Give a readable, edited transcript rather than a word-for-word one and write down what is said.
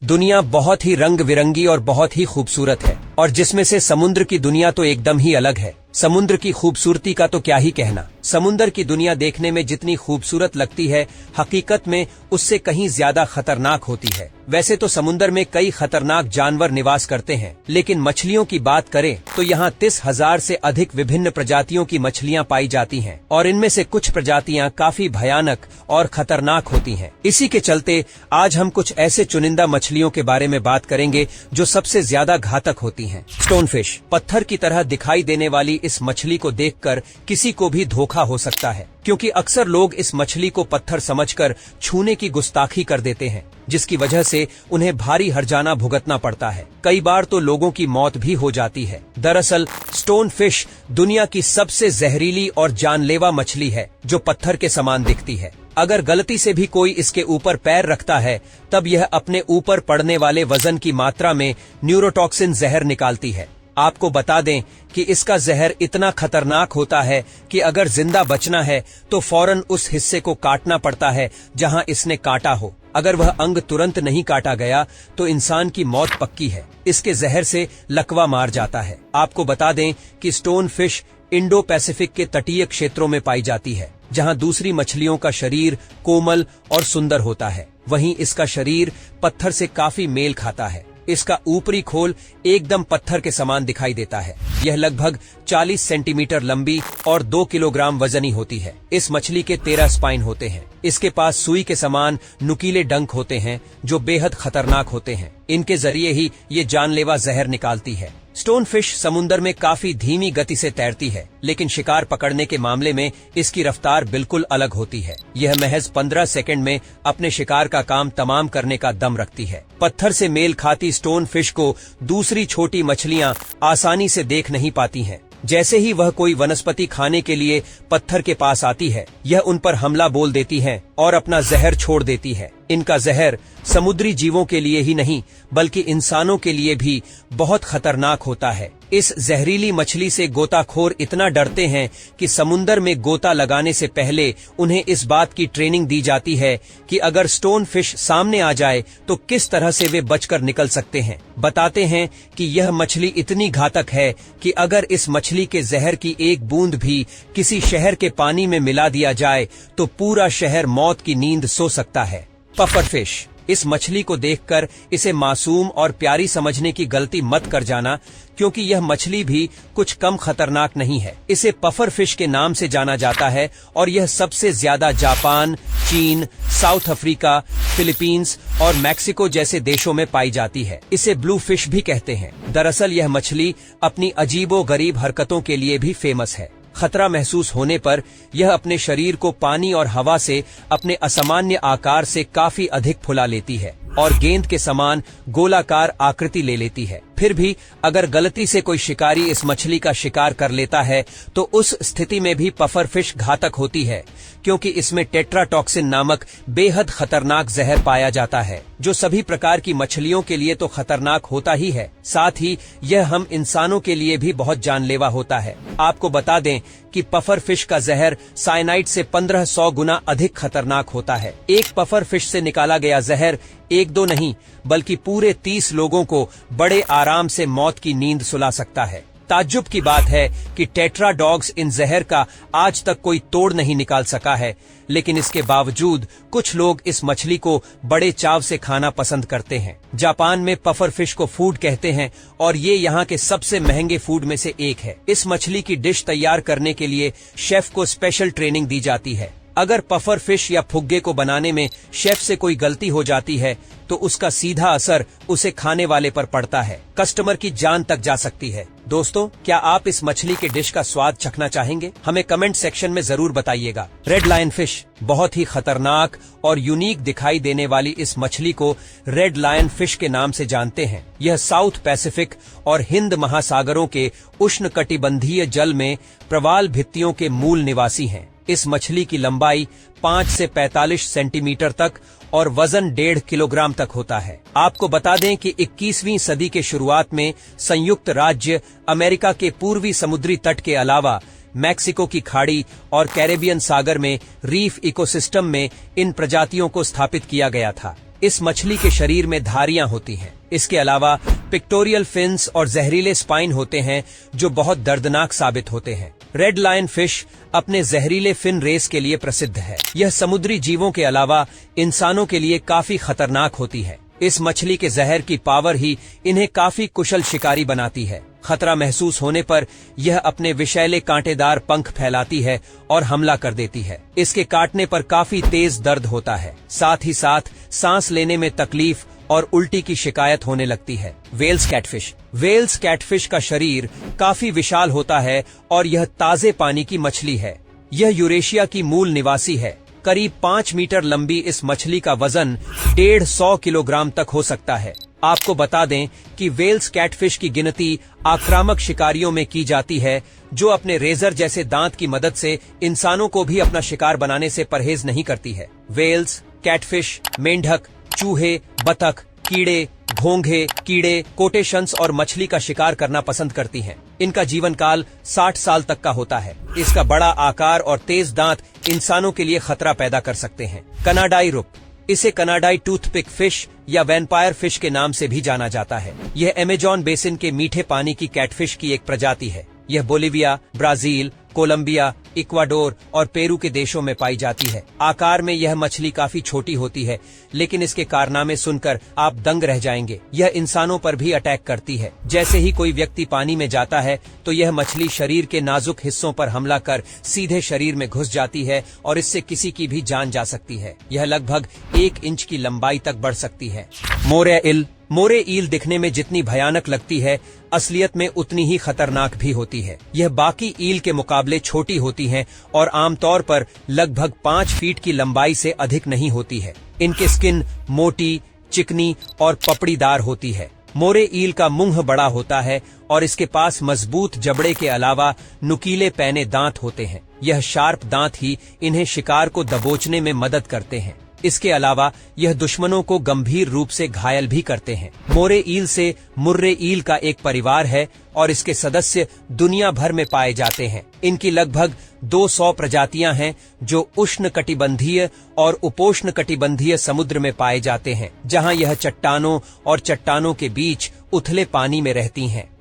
दुनिया बहुत ही रंग बिरंगी और बहुत ही खूबसूरत है, और जिसमें से समुद्र की दुनिया तो एकदम ही अलग है। समुद्र की खूबसूरती का तो क्या ही कहना। समुद्र की दुनिया देखने में जितनी खूबसूरत लगती है, हकीकत में उससे कहीं ज्यादा खतरनाक होती है। वैसे तो समुद्र में कई खतरनाक जानवर निवास करते हैं, लेकिन मछलियों की बात करें तो यहाँ 30,000 से अधिक विभिन्न प्रजातियों की मछलियाँ पाई जाती हैं, और इनमें से कुछ प्रजातियाँ काफी भयानक और खतरनाक होती हैं। इसी के चलते आज हम कुछ ऐसे चुनिंदा मछलियों के बारे में बात करेंगे जो सबसे ज्यादा घातक होती हैं। स्टोनफिश। पत्थर की तरह दिखाई देने वाली इस मछली को देखकर किसी को भी धोखा हो सकता है, क्योंकि अक्सर लोग इस मछली को पत्थर समझकर छूने की गुस्ताखी कर देते हैं, जिसकी वजह से उन्हें भारी हर्जाना भुगतना पड़ता है। कई बार तो लोगों की मौत भी हो जाती है। दरअसल स्टोनफिश दुनिया की सबसे जहरीली और जानलेवा मछली है, जो पत्थर के समान दिखती है। अगर गलती से भी कोई इसके ऊपर पैर रखता है, तब यह अपने ऊपर पड़ने वाले वजन की मात्रा में न्यूरोटॉक्सिन जहर निकालती है। आपको बता दें कि इसका जहर इतना खतरनाक होता है कि अगर जिंदा बचना है तो फौरन उस हिस्से को काटना पड़ता है जहां इसने काटा हो। अगर वह अंग तुरंत नहीं काटा गया तो इंसान की मौत पक्की है। इसके जहर से लकवा मार जाता है। आपको बता दें कि स्टोन फिश इंडो पैसिफिक के तटीय क्षेत्रों में पाई जाती है, जहां दूसरी मछलियों का शरीर कोमल और सुंदर होता है, वहीं इसका शरीर पत्थर से काफी मेल खाता है। इसका ऊपरी खोल एकदम पत्थर के समान दिखाई देता है। यह लगभग 40 सेंटीमीटर लंबी और 2 किलोग्राम वजनी होती है। इस मछली के 13 स्पाइन होते हैं। इसके पास सुई के समान नुकीले डंक होते हैं, जो बेहद खतरनाक होते हैं। इनके जरिए ही ये जानलेवा जहर निकालती है। स्टोनफिश समुद्र में काफी धीमी गति से तैरती है, लेकिन शिकार पकड़ने के मामले में इसकी रफ्तार बिल्कुल अलग होती है। यह महज 15 सेकंड में अपने शिकार का काम तमाम करने का दम रखती है। पत्थर से मेल खाती स्टोनफिश को दूसरी छोटी मछलियां आसानी से देख नहीं पाती हैं। जैसे ही वह कोई वनस्पति खाने के लिए पत्थर के पास आती है, यह उन पर हमला बोल देती है और अपना जहर छोड़ देती है। इनका जहर समुद्री जीवों के लिए ही नहीं, बल्कि इंसानों के लिए भी बहुत खतरनाक होता है। इस जहरीली मछली से गोताखोर इतना डरते हैं कि समुद्र में गोता लगाने से पहले उन्हें इस बात की ट्रेनिंग दी जाती है कि अगर स्टोन फिश सामने आ जाए तो किस तरह से वे बचकर निकल सकते हैं। बताते हैं कि यह मछली इतनी घातक है कि अगर इस मछली के जहर की एक बूंद भी किसी शहर के पानी में मिला दिया जाए तो पूरा शहर मौत की नींद सो सकता है। Puffer fish. इस मछली को देखकर इसे मासूम और प्यारी समझने की गलती मत कर जाना, क्योंकि यह मछली भी कुछ कम खतरनाक नहीं है। इसे पफर फिश के नाम से जाना जाता है और यह सबसे ज्यादा जापान, चीन, साउथ अफ्रीका, फिलीपींस और मैक्सिको जैसे देशों में पाई जाती है। इसे ब्लू फिश भी कहते हैं। दरअसल यह मछली अपनी अजीबो-गरीब हरकतों के लिए भी फेमस है। खतरा महसूस होने पर यह अपने शरीर को पानी और हवा से अपने असामान्य आकार से काफी अधिक फुला लेती है और गेंद के समान गोलाकार आकृति ले लेती है। फिर भी अगर गलती से कोई शिकारी इस मछली का शिकार कर लेता है तो उस स्थिति में भी पफर फिश घातक होती है, क्योंकि इसमें टेट्राटॉक्सिन नामक बेहद खतरनाक जहर पाया जाता है, जो सभी प्रकार की मछलियों के लिए तो खतरनाक होता ही है, साथ ही यह हम इंसानों के लिए भी बहुत जानलेवा होता है। आपको बता दें कि पफर फिश का जहर साइनाइड से 1500 गुना अधिक खतरनाक होता है। एक पफर फिश से निकाला गया जहर एक दो नहीं, बल्कि पूरे 30 लोगों को बड़े आराम से मौत की नींद सुला सकता है। ताज्जुब की बात है कि टेट्राडॉग्स इन जहर का आज तक कोई तोड़ नहीं निकाल सका है, लेकिन इसके बावजूद कुछ लोग इस मछली को बड़े चाव से खाना पसंद करते हैं। जापान में पफर फिश को फूड कहते हैं और ये यहाँ के सबसे महंगे फूड में से एक है। इस मछली की डिश तैयार करने के लिए शेफ को स्पेशल ट्रेनिंग दी जाती है। अगर पफर फिश या फुग्गे को बनाने में शेफ से कोई गलती हो जाती है तो उसका सीधा असर उसे खाने वाले पर पड़ता है। कस्टमर की जान तक जा सकती है। दोस्तों, क्या आप इस मछली के डिश का स्वाद चखना चाहेंगे? हमें कमेंट सेक्शन में जरूर बताइएगा। Red lion fish. बहुत ही खतरनाक और यूनिक दिखाई देने वाली इस मछली को रेड लायन फिश के नाम से जानते हैं। यह साउथ पैसिफिक और हिंद महासागरों के उष्णकटिबंधीय जल में प्रवाल भित्तियों के मूल निवासी हैं। इस मछली की लंबाई 5 से 45 सेंटीमीटर तक और वजन 1.5 किलोग्राम तक होता है। आपको बता दें कि 21वीं सदी के शुरुआत में संयुक्त राज्य अमेरिका के पूर्वी समुद्री तट के अलावा मैक्सिको की खाड़ी और कैरेबियन सागर में रीफ इकोसिस्टम में इन प्रजातियों को स्थापित किया गया था। इस मछली के शरीर में धारियां होती हैं। इसके अलावा पिक्टोरियल फिन्स और जहरीले स्पाइन होते हैं जो बहुत दर्दनाक साबित होते हैं। रेड लायन फिश अपने जहरीले फिन रेस के लिए प्रसिद्ध है। यह समुद्री जीवों के अलावा इंसानों के लिए काफी खतरनाक होती है। इस मछली के जहर की पावर ही इन्हें काफी कुशल शिकारी बनाती है। खतरा महसूस होने पर यह अपने विषैले कांटेदार पंख फैलाती है और हमला कर देती है। इसके काटने पर काफी तेज दर्द होता है, साथ ही साथ सांस लेने में तकलीफ और उल्टी की शिकायत होने लगती है। Wales catfish. वेल्स कैटफिश का शरीर काफी विशाल होता है और यह ताजे पानी की मछली है। यह यूरेशिया की मूल निवासी है। करीब 5 मीटर लंबी इस मछली का वजन 150 किलोग्राम तक हो सकता है। आपको बता दें कि वेल्स कैटफिश की गिनती आक्रामक शिकारियों में की जाती है जो अपने रेजर जैसे दांत की मदद से इंसानों को भी अपना शिकार बनाने से परहेज नहीं करती है। वेल्स, कैटफिश, मेंढक, चूहे, बतख, कीड़े, घोंघे, कीड़े, कोटेशंस और मछली का शिकार करना पसंद करती हैं। इनका जीवन काल 60 साल तक का होता है। इसका बड़ा आकार और तेज दांत इंसानों के लिए खतरा पैदा कर सकते हैं। कनाडाई रुक। इसे कनाडाई टूथपिक फिश या वैम्पायर फिश के नाम से भी जाना जाता है। यह अमेजोन बेसिन के मीठे पानी की कैटफिश की एक प्रजाति है। यह बोलिविया, ब्राजील, कोलंबिया, इक्वाडोर और पेरू के देशों में पाई जाती है। आकार में यह मछली काफी छोटी होती है, लेकिन इसके कारनामे सुनकर आप दंग रह जाएंगे। यह इंसानों पर भी अटैक करती है। जैसे ही कोई व्यक्ति पानी में जाता है तो यह मछली शरीर के नाजुक हिस्सों पर हमला कर सीधे शरीर में घुस जाती है और इससे किसी की भी जान जा सकती है। यह लगभग 1 इंच की लंबाई तक बढ़ सकती है। मोरे ईल। मोरे ईल दिखने में जितनी भयानक लगती है, असलियत में उतनी ही खतरनाक भी होती है। यह बाकी ईल के मुकाबले छोटी होती हैं और आमतौर पर लगभग 5 फीट की लंबाई से अधिक नहीं होती है। इनकी स्किन मोटी, चिकनी और पपड़ीदार होती है। मोरे ईल का मुंह बड़ा होता है और इसके पास मजबूत जबड़े के अलावा नुकीले पैने दांत होते हैं। यह शार्प दांत ही इन्हें शिकार को दबोचने में मदद करते हैं। इसके अलावा यह दुश्मनों को गंभीर रूप से घायल भी करते हैं। मोरे ईल से मुर्रे ईल का एक परिवार है और इसके सदस्य दुनिया भर में पाए जाते हैं। इनकी लगभग 200 प्रजातियां हैं जो उष्णकटिबंधीय और उपोष्णकटिबंधीय समुद्र में पाए जाते हैं, जहां यह चट्टानों और चट्टानों के बीच उथले पानी में रहती हैं।